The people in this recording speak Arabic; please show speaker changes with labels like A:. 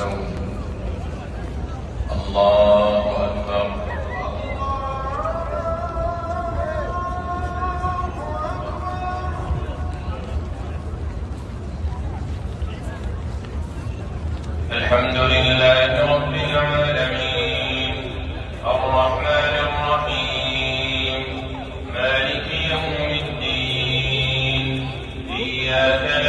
A: تنسون. الله أكبر. الحمد لله رب العالمين الرحمن الرحيم مالك يوم الدين إياك